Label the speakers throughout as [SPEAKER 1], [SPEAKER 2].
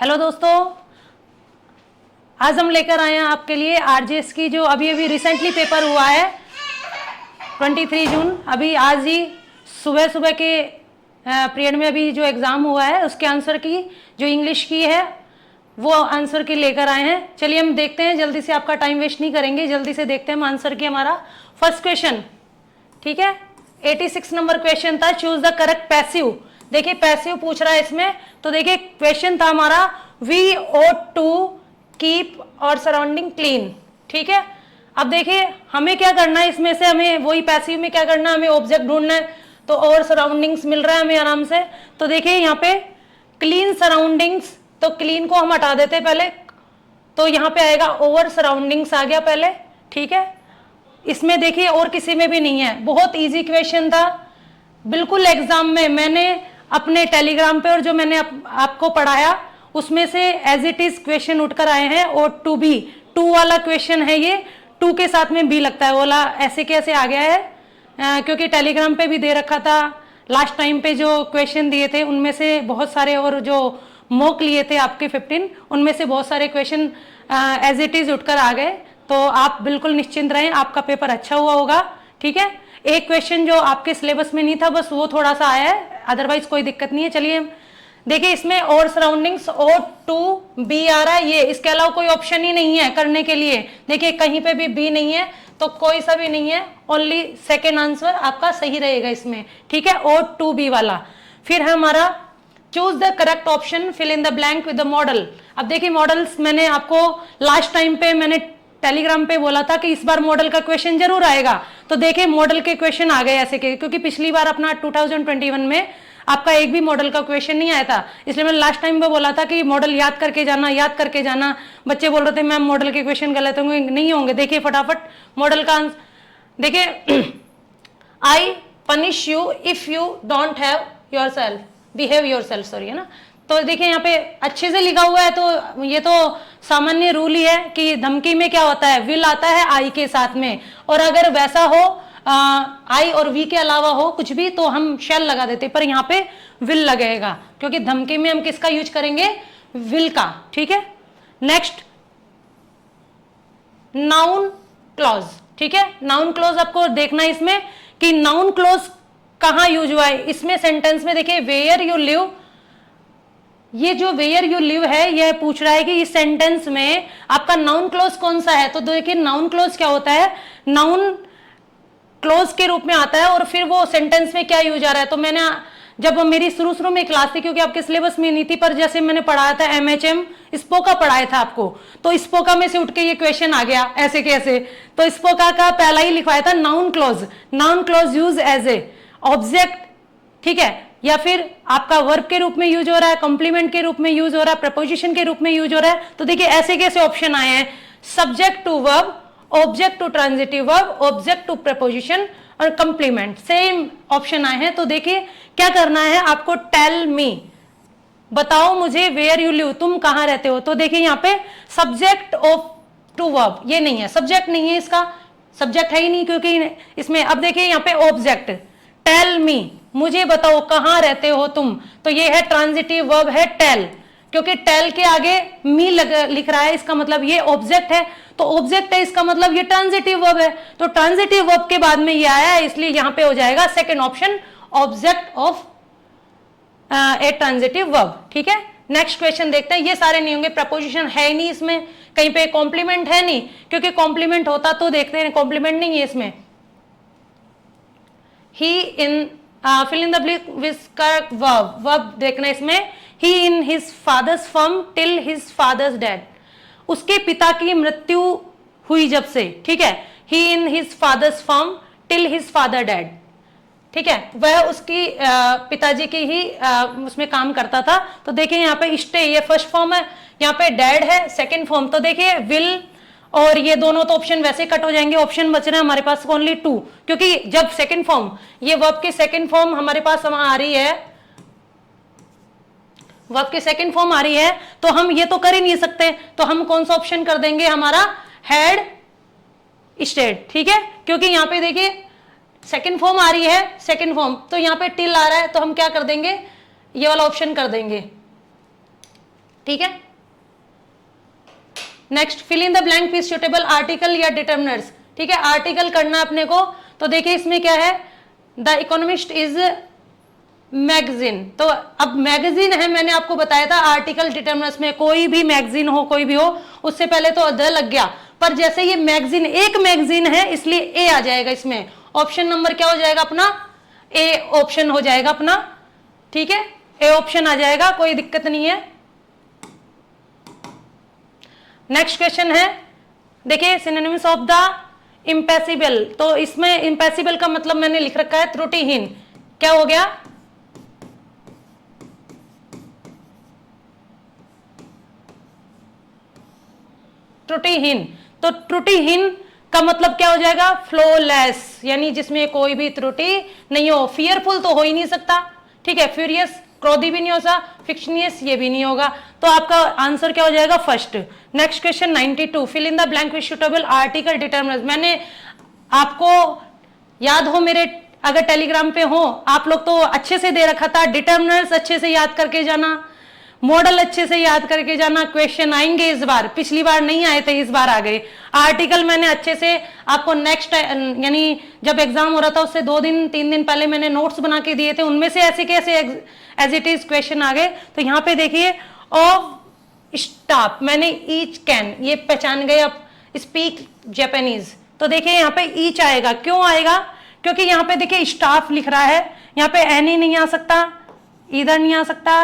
[SPEAKER 1] Hello दोस्तों, आज हम लेकर आए हैं आपके लिए आरजेएस की जो अभी अभी रिसेंटली पेपर हुआ है 23 जून। अभी आज ही सुबह सुबह के पीरियड में अभी जो एग्ज़ाम हुआ है उसके आंसर की जो इंग्लिश की है वो आंसर की लेकर आए हैं। चलिए हम देखते हैं, जल्दी से आपका टाइम वेस्ट नहीं करेंगे, जल्दी से देखते हैं हम आंसर की। हमारा फर्स्ट क्वेश्चन, ठीक है, 86 नंबर क्वेश्चन था, चूज द करेक्ट पैसिव। देखिए पैसिव पूछ रहा है इसमें, तो देखिए क्वेश्चन था हमारा वी ought टू कीप और सराउंडिंग क्लीन। ठीक है, अब देखिए हमें क्या करना है, इसमें से हमें वही पैसिव में क्या करना है, हमें ऑब्जेक्ट ढूंढना है। तो और सराउंडिंग्स मिल रहा है हमें आराम से। तो देखिए यहाँ पे क्लीन सराउंडिंग्स, तो क्लीन को हम हटा देते पहले, तो यहाँ पे आएगा ओवर सराउंडिंग्स आ गया पहले। ठीक है, इसमें देखिए और किसी में भी नहीं है, बहुत इजी क्वेश्चन था बिल्कुल। एग्जाम में मैंने अपने टेलीग्राम पे और जो मैंने आपको पढ़ाया उसमें से एज इट इज क्वेश्चन उठकर आए हैं। और टू बी, टू वाला क्वेश्चन है ये, टू के साथ में बी लगता है, बोला ऐसे कैसे आ गया है, क्योंकि टेलीग्राम पे भी दे रखा था। लास्ट टाइम पे जो क्वेश्चन दिए थे उनमें से बहुत सारे, और जो मॉक लिए थे आपके 15, उनमें से बहुत सारे क्वेश्चन एज इट इज उठकर आ गए। तो आप बिल्कुल निश्चिंत रहें, आपका पेपर अच्छा हुआ होगा। ठीक है, एक क्वेश्चन जो आपके सिलेबस में नहीं था बस वो थोड़ा सा आया है, अदरवाइज कोई दिक्कत नहीं है। चलिए देखिए इसमें और सराउंडिंग्स और टू बी आ रहा है, ये इसके अलावा कोई ऑप्शन ही नहीं है करने के लिए। देखिए कहीं पे भी बी नहीं है तो कोई सा भी नहीं है, ओनली सेकेंड आंसर आपका सही रहेगा इसमें। ठीक है, और टू बी वाला। फिर है हमारा choose the correct option, fill in the blank with the modal. अब देखिए मॉडल्स मैंने आपको लास्ट टाइम पे मैंने टेलीग्राम पे बोला था कि इस बार मॉडल का क्वेश्चन जरूर आएगा। तो देखिए मॉडल के क्वेश्चन आ गए ऐसे के, क्योंकि पिछली बार अपना 2021 में आपका एक भी मॉडल का क्वेश्चन नहीं आया था। इसलिए मैंने लास्ट टाइम पे बोला था कि मॉडल याद करके जाना, याद करके जाना। बच्चे बोल रहे थे मैम मॉडल के क्वेश्चन गलत होंगे, नहीं होंगे। देखिए फटाफट मॉडल का आंसर देखिए, I punish you if you don't have yourself, behave yourself, sorry, है ना। तो देखिए यहाँ पे अच्छे से लिखा हुआ है, तो ये तो सामान्य रूल ही है कि धमकी में क्या होता है, विल आता है आई के साथ में, और अगर वैसा हो आई और वी के अलावा हो कुछ भी तो हम शेल लगा देते, पर यहाँ पे विल लगेगा क्योंकि धमकी में हम किसका यूज करेंगे, विल का। ठीक है, नेक्स्ट नाउन क्लॉज। ठीक है, नाउन क्लॉज आपको देखना है इसमें कि नाउन क्लॉज कहां यूज हुआ है। इसमें सेंटेंस में देखिए वेयर यू लिव, ये जो वेयर यू लिव है यह पूछ रहा है कि इस सेंटेंस में आपका नाउन क्लॉज कौन सा है। तो देखिए नाउन क्लॉज क्या होता है, नाउन क्लॉज के रूप में आता है और फिर वो सेंटेंस में क्या यूज आ रहा है। तो मैंने जब मेरी शुरू में क्लास थी, क्योंकि आपके सिलेबस में नहीं थी, पर जैसे मैंने पढ़ाया था MHM स्पोका पढ़ाया था आपको, तो स्पोका में से उठ के ये क्वेश्चन आ गया ऐसे कैसे। तो स्पोका का पहला ही लिखवाया था noun clause. Noun clause use as a object, ठीक है, या फिर आपका वर्ब के रूप में यूज हो रहा है, कॉम्प्लीमेंट के रूप में यूज हो रहा है, प्रपोजिशन के रूप में यूज हो रहा है। तो देखिए ऐसे कैसे ऑप्शन आए हैं, subject to verb, object to transitive verb, object to preposition और कंप्लीमेंट, सेम ऑप्शन आए हैं। तो देखिए क्या करना है आपको, टेल मी, बताओ मुझे, वेयर यू लिव, तुम कहां रहते हो। तो देखिए यहाँ पे सब्जेक्ट ऑफ टू वर्ब, ये नहीं है, सब्जेक्ट नहीं है, इसका सब्जेक्ट है ही नहीं क्योंकि इसमें। अब देखिए यहाँ पे ऑब्जेक्ट, टेल मी, मुझे बताओ कहां रहते हो तुम, तो ये है ट्रांजिटिव वर्ब है टेल, क्योंकि टेल के आगे मी लिख रहा है, इसका मतलब ये ऑब्जेक्ट है। तो ऑब्जेक्ट है इसका मतलब ये ट्रांजिटिव वर्ब है, तो ट्रांजिटिव वर्ब के बाद में ये आया है, इसलिए यहां पे हो जाएगा second option, object of A transitive verb. ठीक है, नेक्स्ट क्वेश्चन देखते हैं। ये सारे नहीं होंगे, प्रपोजिशन है नहीं इसमें, कहीं पे कॉम्प्लीमेंट है नहीं, क्योंकि कॉम्प्लीमेंट होता तो देखते हैं, कॉम्प्लीमेंट नहीं है इसमें। He in fill in the blank with correct verb, verb देखना इसमें, he in his father's firm till his father's dead, उसके पिता की मृत्यु हुई जब से। ठीक है, he in his father's firm till his father dead, ठीक है, वह उसकी पिताजी की ही उसमें काम करता था। तो देखिए यहाँ पे स्टे, ये फर्स्ट फॉर्म है, यहाँ पे डैड है सेकंड फॉर्म। तो देखिए विल और ये दोनों तो ऑप्शन वैसे कट हो जाएंगे, ऑप्शन बच रहे हैं हमारे पास ओनली टू, क्योंकि जब सेकंड फॉर्म, ये वर्ब की सेकंड फॉर्म हमारे पास आ रही है, वर्ब की सेकंड फॉर्म आ रही है, तो हम ये तो कर ही नहीं सकते, तो हम कौन सा ऑप्शन कर देंगे, हमारा हैड स्टेड। ठीक है, क्योंकि यहाँ पे देखिए सेकंड फॉर्म आ रही है, सेकंड फॉर्म, तो यहाँ पे टिल आ रहा है, तो हम क्या कर देंगे, ये वाला ऑप्शन कर देंगे। ठीक है। Next, fill in the blank with suitable article या डिटर्मिनर्स। ठीक है, आर्टिकल करना अपने को। तो देखिए इसमें क्या है, द इकोनॉमिस्ट इज मैगजीन। तो अब मैगजीन है, मैंने आपको बताया था आर्टिकल डिटर्मिनर्स में कोई भी मैगजीन हो, कोई भी हो, उससे पहले तो द लग गया, पर जैसे ये मैगजीन एक मैगजीन है इसलिए ए आ जाएगा इसमें। ऑप्शन नंबर क्या हो जाएगा अपना, ए ऑप्शन हो जाएगा अपना। ठीक है, ए ऑप्शन आ जाएगा, कोई दिक्कत नहीं है। नेक्स्ट क्वेश्चन है, देखिए सिनोनिम्स ऑफ द इम्पैसिबल। तो इसमें इम्पैसिबल का मतलब मैंने लिख रखा है त्रुटिहीन। क्या हो गया, त्रुटिहीन। तो त्रुटिहीन का मतलब क्या हो जाएगा, फ्लोलेस, यानी जिसमें कोई भी त्रुटि नहीं हो। फियरफुल तो हो ही नहीं सकता, ठीक है, फ्यूरियस, क्रोधी भी नहीं होगा, फिक्शनियस ये भी नहीं होगा। तो आपका आंसर क्या हो जाएगा, first. Next question 92, fill in the blank with suitable article determiners. मैंने आपको याद हो, मेरे अगर टेलीग्राम पे हो आप लोग तो अच्छे से दे रखा था, डिटर्मिनर्स अच्छे से याद करके जाना, मॉडल अच्छे से याद करके जाना। क्वेश्चन आएंगे इस बार, पिछली बार नहीं आए थे, इस बार आ गए। आर्टिकल मैंने अच्छे से आपको नेक्स्ट यानी जब एग्जाम हो रहा था उससे 2-3 दिन पहले मैंने नोट्स बना के दिए थे, उनमें से ऐसे कैसे एज इट इज क्वेश्चन आ गए। तो यहाँ पे देखिए ऑफ स्टाफ, मैंने ईच कैन ये पहचान गए। अब स्पीक जापानीज, तो देखिए यहाँ पे ईच आएगा। क्यों आएगा, क्योंकि यहाँ पे देखिए स्टाफ लिख रहा है, यहाँ पे एनी नहीं आ सकता, इधर नहीं आ सकता,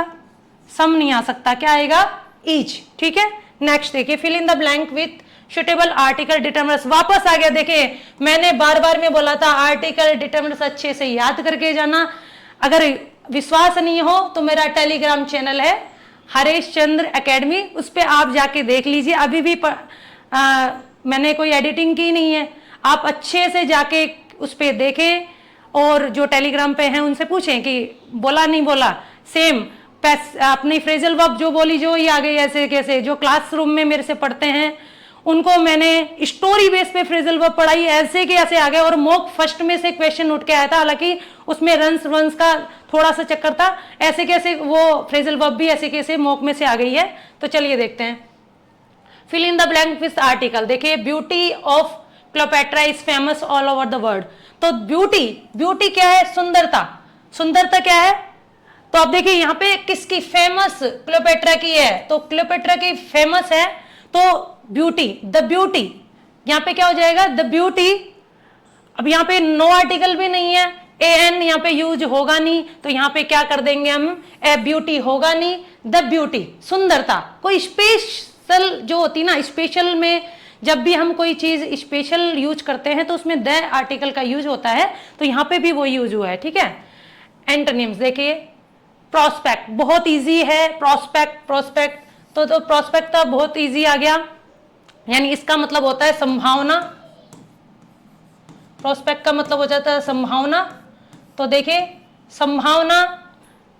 [SPEAKER 1] सम नहीं आ सकता, क्या आएगा, ईच। ठीक है, नेक्स्ट देखिए, fill in the blank with suitable article determiners. वापस आ गया, देखिए मैंने बार बार में बोला था आर्टिकल डिटर्मिनर्स अच्छे से याद करके जाना। अगर विश्वास नहीं हो तो मेरा टेलीग्राम चैनल है हरेश चंद्र एकेडमी, उस पर आप जाके देख लीजिए। अभी भी मैंने कोई एडिटिंग की नहीं है, आप अच्छे से जाके उस पर देखें और जो टेलीग्राम पे हैं उनसे पूछें कि बोला नहीं बोला। सेम अपनी फ्रेजल वर्ब जो बोली जो ये आ गई ऐसे कैसे, जो क्लासरूम में मेरे से पढ़ते हैं उनको मैंने स्टोरी बेस पे फ्रेजल वर्ब पढ़ाई, ऐसे के ऐसे आ गए। और मॉक फर्स्ट में से क्वेश्चन उठ के आया था, हालांकि उसमें रंस का थोड़ा सा चक्कर था, ऐसे कैसे वो फ्रेजल वर्ब भी ऐसे कैसे मॉक में से आ गई है। तो चलिए देखते हैं, fill in the blank with article. देखिए beauty of Cleopatra is famous all over the world. तो ब्यूटी क्या है, सुंदरता। सुंदरता क्या है, तो आप देखिए यहाँ पे किसकी, फेमस, क्लोपेट्रा की है। तो क्लोपेट्रा की फेमस है, तो ब्यूटी, द ब्यूटी, यहाँ पे क्या हो जाएगा, द ब्यूटी। अब यहाँ पे नो आर्टिकल भी नहीं है, एन यहाँ पे यूज होगा नहीं, तो यहाँ पे क्या कर देंगे हम, ए ब्यूटी होगा नहीं, द ब्यूटी, सुंदरता। कोई स्पेशल जो होती ना, स्पेशल में जब भी हम कोई चीज स्पेशल यूज करते हैं तो उसमें द आर्टिकल का यूज होता है, तो यहाँ पे भी वो यूज हुआ है। ठीक है, एंटोनिम्स देखिए, प्रोस्पेक्ट बहुत इजी है, प्रोस्पेक्ट तो प्रोस्पेक्ट तो बहुत इजी आ गया, यानी इसका मतलब होता है संभावना। प्रोस्पेक्ट का मतलब हो जाता है संभावना। तो देखिए संभावना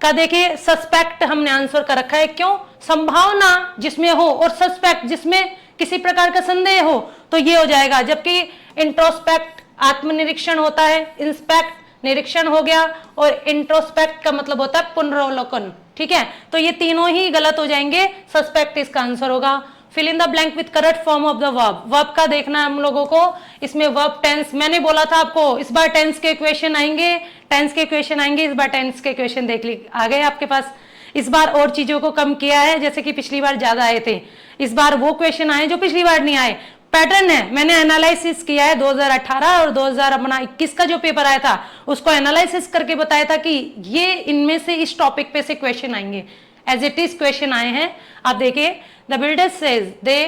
[SPEAKER 1] का देखिए सस्पेक्ट हमने आंसर कर रखा है, क्यों, संभावना जिसमें हो और सस्पेक्ट जिसमें किसी प्रकार का संदेह हो, तो ये हो जाएगा। जबकि इंट्रोस्पेक्ट आत्मनिरीक्षण होता है, इंस्पेक्ट निरीक्षण हो गया, और इंट्रोस्पेक्ट का मतलब होता है पुनरावलोकन। ठीक है, तो ये तीनों ही गलत हो जाएंगे, सस्पेक्ट इसका आंसर होगा। Fill in the blank with correct form of the verb. Verb का देखना है हम लोगों को, इसमें वर्ब टेंस, मैंने बोला था आपको इस बार टेंस के क्वेश्चन आएंगे, टेंस के क्वेश्चन आएंगे, इस बार टेंस के क्वेश्चन देख ली आ गए आपके पास। इस बार और चीजों को कम किया है, जैसे कि पिछली बार ज्यादा आए थे, इस बार वो क्वेश्चन आए जो पिछली बार नहीं आए। पैटर्न है, मैंने एनालिसिस किया है 2018 और 2021 का जो पेपर आया था उसको एनालिसिस करके बताया था कि ये इनमें से इस टॉपिक पे से क्वेश्चन आएंगे, एज इट इज क्वेश्चन आए हैं। आप देखिए, the builder says they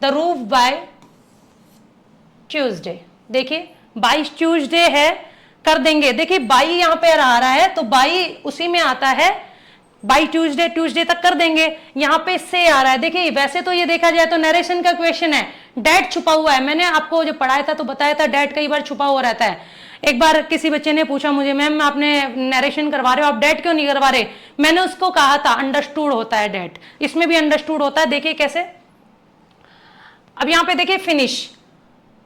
[SPEAKER 1] the roof by Tuesday. देखिए बाई ट्यूसडे है, कर देंगे। देखिए बाई यहाँ पे आ रहा है तो बाई उसी में आता है, बाई ट्यूसडे, ट्यूसडे तक कर देंगे। यहाँ पे से आ रहा है, देखिए वैसे तो ये देखा जाए तो नरेशन का क्वेश्चन है, डेट छुपा हुआ है। मैंने आपको जो पढ़ाया था तो बताया था डेट कई बार छुपा हुआ रहता है। एक बार किसी बच्चे ने पूछा मुझे, मैम आपने नरेशन करवा रहे हो, आप डेट क्यों नहीं करवा रहे। मैंने उसको कहा था अंडरस्टूड होता है डेट, इसमें भी अंडरस्टूड होता है। देखिए कैसे, अब यहाँ पे देखिए फिनिश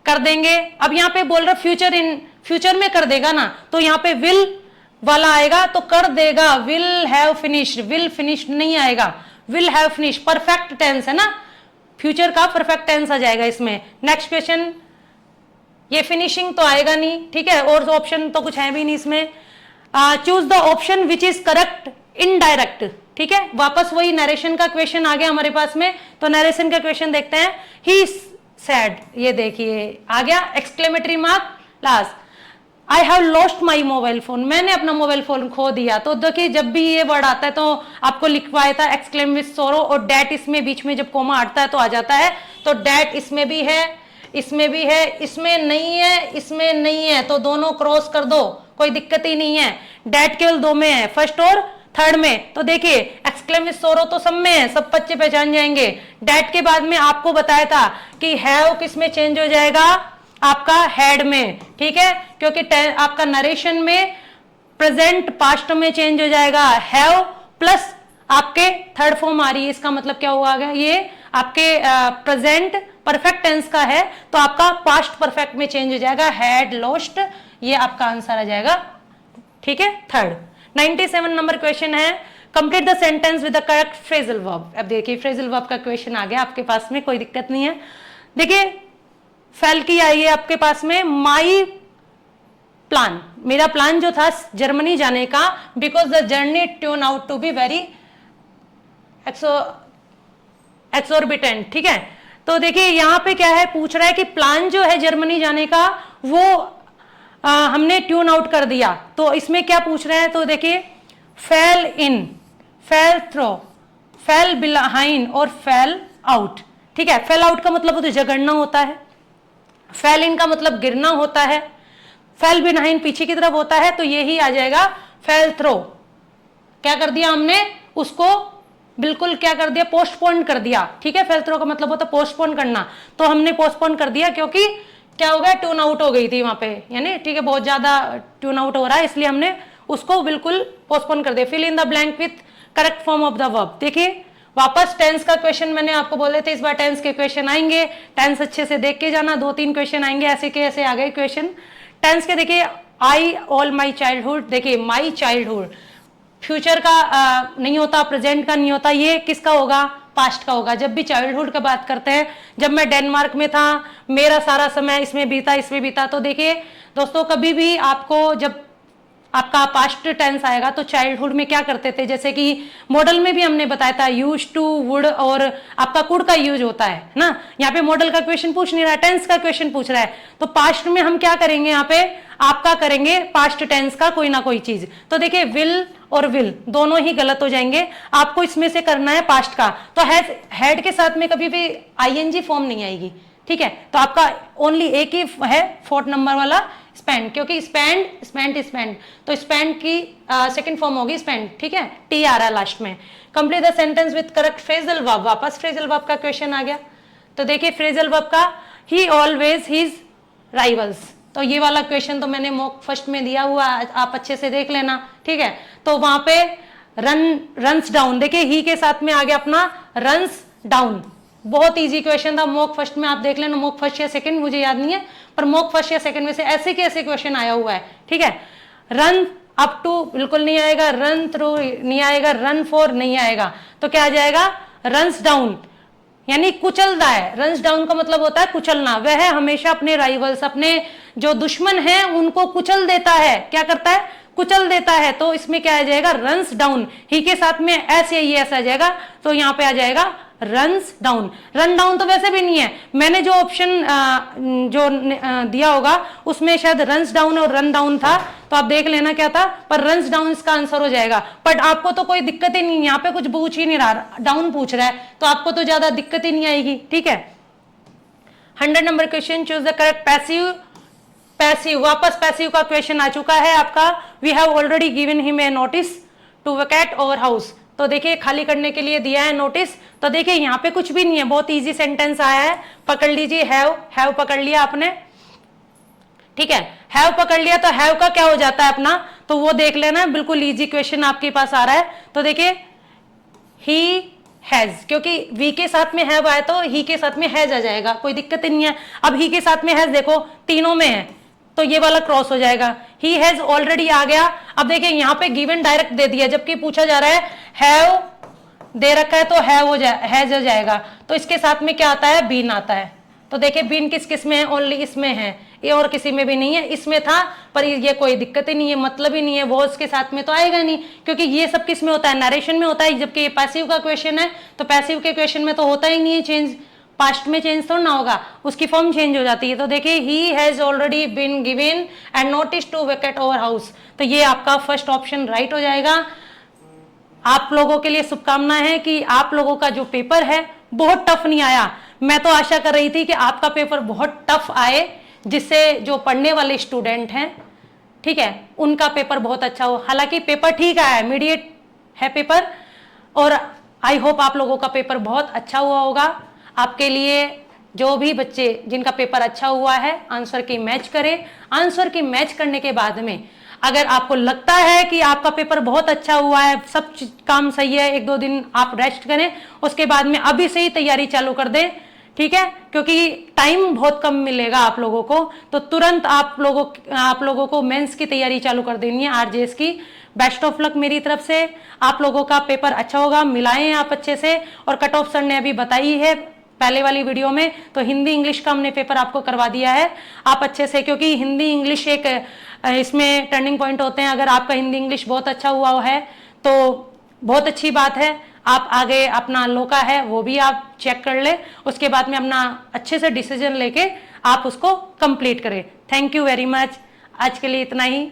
[SPEAKER 1] कर देंगे। अब यहाँ पे बोल रहा फ्यूचर, इन फ्यूचर में कर देगा ना, तो यहाँ पे विल वाला आएगा तो कर देगा, will have finished, will finished नहीं आएगा, will have finish, perfect tense है ना, फ्यूचर का परफेक्ट टेंस आ जाएगा इसमें। नेक्स्ट क्वेश्चन, ये फिनिशिंग तो आएगा नहीं, ठीक है, और ऑप्शन तो कुछ है भी नहीं इसमें। Choose the option which is correct indirect, ठीक है, वापस वही नरेशन का क्वेश्चन आ गया हमारे पास में। तो नरेशन का क्वेश्चन देखते हैं। ही सैड, ये देखिए आ गया exclamatory mark last. I have lost my mobile phone, मैंने अपना मोबाइल फोन खो दिया। तो देखिए जब भी ये वर्ड आता है तो आपको लिखवाया था एक्सक्लेम विथ सोरो, और डैट इसमें बीच में जब कोमा हटता है तो आ जाता है। तो डैट इसमें भी है, इसमें भी है, इसमें नहीं है, इसमें नहीं है, तो दोनों क्रॉस कर दो, कोई दिक्कत ही नहीं है। डैट केवल दो में है, फर्स्ट और थर्ड में। तो देखिए एक्सक्लेम विथ सोरो तो सब में है, सब बच्चे पहचान जाएंगे। डैट के बाद में आपको बताया था कि हैव किस में चेंज हो जाएगा, आपका हैड में, ठीक है, क्योंकि आपका नरेशन में प्रेजेंट पास्ट में चेंज हो जाएगा। हैव प्लस आपके थर्ड फॉर्म आ रही है, इसका मतलब क्या हुआ गया, ये आपके प्रेजेंट परफेक्ट टेंस का है, तो आपका पास्ट परफेक्ट में चेंज हो जाएगा, हैड लॉस्ट, ये आपका आंसर आ जाएगा, ठीक है, थर्ड। 97 नंबर क्वेश्चन है, complete the sentence with the correct phrasal verb. अब देखिए फ्रेजल वर्ब का क्वेश्चन आ गया आपके पास में, कोई दिक्कत नहीं है। देखिए फेल की आई है आपके पास में, माई प्लान, मेरा प्लान जो था जर्मनी जाने का, because the journey turn out to be very exorbitant, ठीक है। तो देखिए यहां पे क्या है, पूछ रहा है कि प्लान जो है जर्मनी जाने का वो हमने ट्यून आउट कर दिया। तो इसमें क्या पूछ रहे हैं, तो देखिए फेल इन, फेल थ्रो, फेल बिहाइंड और फेल आउट, ठीक है। फेल आउट का मतलब तो जगड़ना होता है, फेल इन का मतलब गिरना होता है, फेल बिहाइंड पीछे की तरफ होता है, तो यही आ जाएगा फेल थ्रो। क्या कर दिया हमने, उसको बिल्कुल क्या कर दिया, पोस्टपोन कर दिया, ठीक है। फेल थ्रो का मतलब होता है पोस्टपोन करना, तो हमने पोस्टपोन कर दिया क्योंकि क्या हो गया, ट्यून आउट हो गई थी वहां पे, यानी ठीक है बहुत ज्यादा ट्यून आउट हो रहा है, इसलिए हमने उसको बिल्कुल पोस्टपोन कर दिया। Fill in the blank with correct form of the verb. देखिए वापस टेंस का क्वेश्चन मैंने आपको बोले थे, इस बार टेंस के क्वेश्चन आएंगे, टेंस अच्छे से देख के जाना, 2-3 क्वेश्चन आएंगे ऐसे के ऐसे आ गए क्वेश्चन टेंस के। देखिए आई ऑल माई चाइल्डहुड, देखिए माई चाइल्डहुड फ्यूचर का नहीं होता, प्रेजेंट का नहीं होता, ये किसका होगा, पास्ट का होगा। जब भी चाइल्डहुड का बात करते हैं, जब मैं डेनमार्क में था, मेरा सारा समय इसमें बीता, इसमें बीता। तो देखिए दोस्तों कभी भी आपको जब आपका पास्ट टेंस आएगा तो चाइल्डहुड में क्या करते थे, जैसे कि मॉडल में भी हमने बताया था यूज टू, वुड और आपका कुड का यूज होता है ना। यहाँ पे मॉडल का क्वेश्चन पूछ नहीं रहा, टेंस का क्वेश्चन पूछ रहा है, तो पास्ट में हम क्या करेंगे, यहाँ पे आपका करेंगे पास्ट टेंस का कोई ना कोई चीज। तो देखिए विल और विल दोनों ही गलत हो जाएंगे, आपको इसमें से करना है पास्ट का। तो हैड के साथ में कभी भी आईएनजी फॉर्म नहीं आएगी, ठीक है। तो आपका ओनली एक ही है 4th नंबर वाला स्पेंड, क्योंकि स्पेंड तो स्पेंड की सेकंड फॉर्म होगी स्पेंड, ठीक है, टी आ रहा है लास्ट में। Complete the sentence with correct phrasal verb, वापस फ्रेजल वर्ब का क्वेश्चन आ गया। तो देखिए फ्रेजल वर्ब का, ही ऑलवेज हिज राइवल्स, तो ये वाला क्वेश्चन तो मैंने मॉक फर्स्ट में दिया हुआ, आप अच्छे से देख लेना, ठीक है। तो वहां पे रन्स डाउन, देखिए ही के साथ में आ गया अपना रन्स डाउन, बहुत इजी क्वेश्चन था, मॉक फर्स्ट में आप देख लेना, मॉक फर्स्ट या सेकंड मुझे याद नहीं है, पर मॉक फर्स्ट या सेकंड में से ऐसे के ऐसे क्वेश्चन आया हुआ है, ठीक है। रन अप टू बिल्कुल नहीं आएगा, रन थ्रू नहीं आएगा, रन फॉर नहीं आएगा, तो क्या आ जाएगा, रन्स डाउन, यानी कुचलता है। रन्स डाउन का मतलब होता है कुचलना, वह हमेशा अपने राइवल्स, अपने जो दुश्मन हैं उनको कुचल देता है, क्या करता है, कुचल देता है। तो इसमें क्या आ जाएगा, रन्स डाउन, ही के साथ में एस या एस आ जाएगा, तो यहाँ पे आ जाएगा रन्स डाउन। रन डाउन तो वैसे भी नहीं है, मैंने जो ऑप्शन जो दिया होगा उसमें शायद रन्स डाउन और रन डाउन था, तो आप देख लेना क्या था, पर रन्स डाउन इसका आंसर हो जाएगा। बट आपको तो कोई दिक्कत ही नहीं, यहाँ पे कुछ पूछ ही नहीं रहा, डाउन पूछ रहा है, तो आपको तो ज्यादा दिक्कत ही नहीं आएगी, ठीक है। 100 number question, choose the correct passive. Passive, वापस पैसिव का क्वेश्चन आ चुका है आपका। We have already given him a notice to vacate our house, तो देखिए खाली करने के लिए दिया है नोटिस। तो देखिए यहाँ पे कुछ भी नहीं है, बहुत इजी सेंटेंस आया है, पकड़ लीजिए, हैव पकड़ लिया आपने, ठीक है। हैव पकड़ लिया तो हैव का क्या हो जाता है अपना, तो वो देख लेना, बिल्कुल इजी क्वेश्चन आपके पास आ रहा है। तो देखिए ही हैज, क्योंकि वी के साथ में हैव आया तो ही के साथ में हैज आ जाएगा, कोई दिक्कत नहीं है। अब ही के साथ में हैज देखो तीनों में है, तो ये वाला क्रॉस हो जाएगा, ही हैज ऑलरेडी आ गया। अब देखिए यहाँ पे गिवन डायरेक्ट दे दिया, जबकि पूछा जा रहा है हैव दे रखा है तो हैज हो जाएगा। तो इसके साथ में क्या आता है, बीन आता है। तो देखिए बीन किस किस में है, ओनली इसमें है, ये और किसी में भी नहीं है। इसमें था पर ये कोई दिक्कत ही नहीं है, मतलब ही नहीं है, वो उसके साथ में तो आएगा नहीं, क्योंकि ये सब किस में होता है, नरेशन में होता है। जबकि ये पैसिव का क्वेश्चन है, तो पैसिव के क्वेश्चन में तो होता ही नहीं है चेंज, पास्ट में चेंज तो ना होगा, उसकी फॉर्म चेंज हो जाती है। तो देखिए he has already been given and notice to vacate over house, तो ये आपका फर्स्ट ऑप्शन राइट हो जाएगा। आप लोगों के लिए शुभकामनाएं हैं कि आप लोगों का जो पेपर है बहुत टफ नहीं आया। मैं तो आशा कर रही थी कि आपका पेपर बहुत टफ आए, जिससे जो पढ़ने वाले स्टूडेंट हैं, ठीक है, उनका पेपर बहुत अच्छा हो। हालांकि पेपर ठीक आया है, मीडिएट है पेपर, और आई होप आप लोगों का पेपर बहुत अच्छा हुआ होगा। आपके लिए जो भी बच्चे जिनका पेपर अच्छा हुआ है, आंसर की मैच करें। आंसर की मैच करने के बाद में अगर आपको लगता है कि आपका पेपर बहुत अच्छा हुआ है, सब काम सही है, 1-2 दिन आप रेस्ट करें, उसके बाद में अभी से ही तैयारी चालू कर दें, ठीक है, क्योंकि टाइम बहुत कम मिलेगा आप लोगों को। तो तुरंत आप लोगों को मेंस की तैयारी चालू कर देनी है, आरजेएस की। बेस्ट ऑफ लक मेरी तरफ से, आप लोगों का पेपर अच्छा होगा, मिलाएं आप अच्छे से। और कट ऑफ सर ने अभी बताई है पहले वाली वीडियो में, तो हिंदी इंग्लिश का हमने पेपर आपको करवा दिया है, आप अच्छे से, क्योंकि हिंदी इंग्लिश एक इसमें टर्निंग पॉइंट होते हैं। अगर आपका हिंदी इंग्लिश बहुत अच्छा हुआ है तो बहुत अच्छी बात है, आप आगे अपना लोका है वो भी आप चेक कर ले, उसके बाद में अपना अच्छे से डिसीजन लेके आप उसको कंप्लीट करें। थैंक यू वेरी मच, आज के लिए इतना ही।